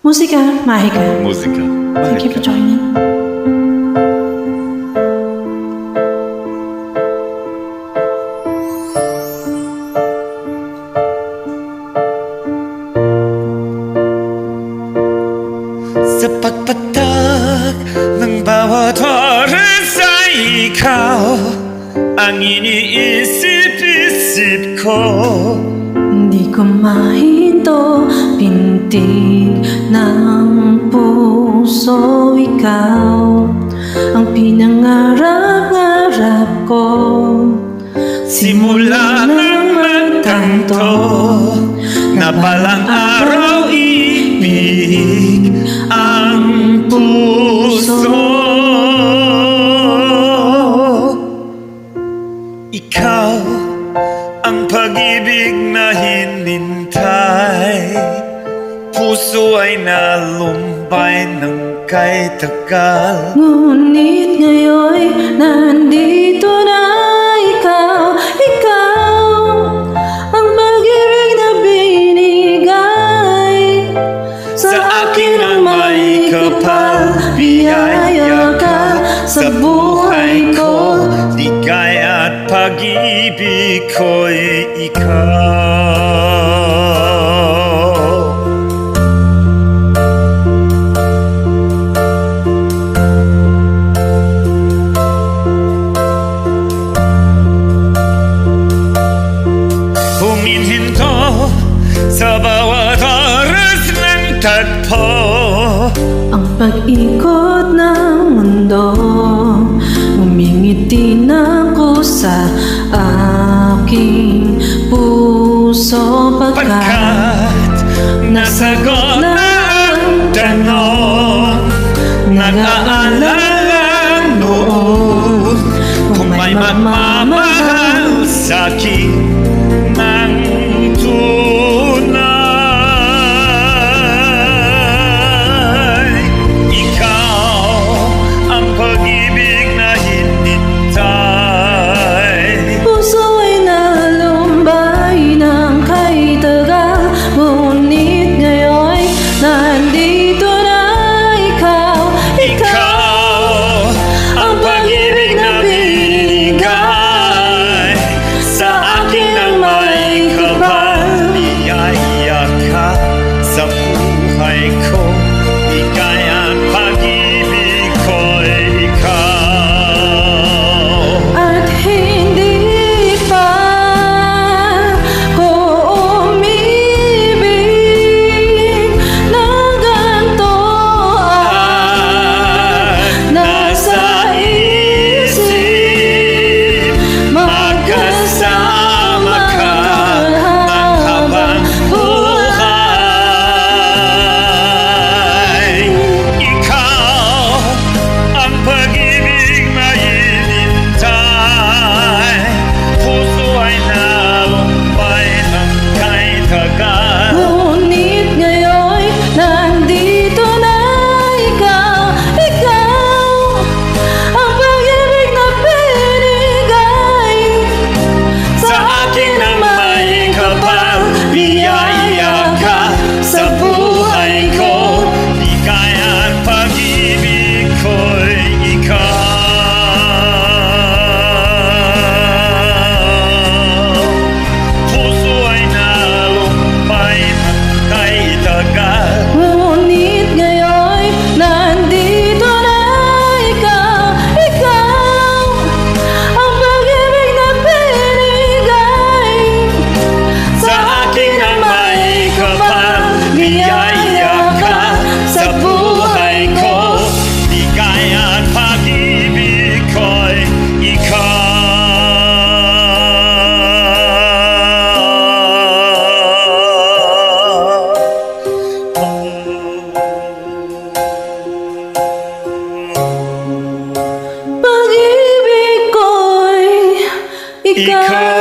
Musika Mahika. Musika Thank you for joining. Sa pagpatak ng bawat oras ay ikaw ang iniisip-isip ko. Hindi ko mahinto, pintig ng puso, ikaw ang pinangarap-ngarap ko. Simula nang magtanto na balang araw ibig ang puso. Ikaw ang pag-ibig na hinintay, puso ay nalumbay ng kay tagal. Ngunit ngayon nandito na ikaw ang pag-ibig na binigay Sa akin ang may kapal, biyaya ka sa buhay ko. Ligay at pag-ibig ko'y ikaw. Huminhinto sa bawat oras ng tagpo. ang pag-ikot ng mundo. Umingiti na ako sa aking puso Pagkat nasagot na ang tanong, nag-aalala noon kung may magmamahal sa'kin ng tunay. Ikaw ang pag-ibig na hinintay. puso ay nalumbay ng kay tagal. Ngunit ngayon nandito na ikaw Ang pag-ibig na binigay sa akin ang may kapal. Biyaya ka sa buhay ko. Ligay ang pag-ibig ko'y ikaw. at hindi pa ko umibig ng ganito. Nasa isip Magkasama ka ng habang buhay. Ikaw ang pag-ibig na hinintay, puso ay nalumbay ng kay tagal. Ngunit ngayon nandito na ikaw ang pag-ibig na binigay Sa akin ang may kapal, biyaya ka sa buhay ko. Ligay at pag-ibig ko'y ikaw. Puso ay nalumbay ng kay tagal. Ngunit ngayon nandito na ikaw ang pag-ibig na binigay Sa akin ang may kapal, biyaya ka sa buhay ko. Ligay at pag-ibig ko'y ikaw. pag-ibig ko'y ikaw.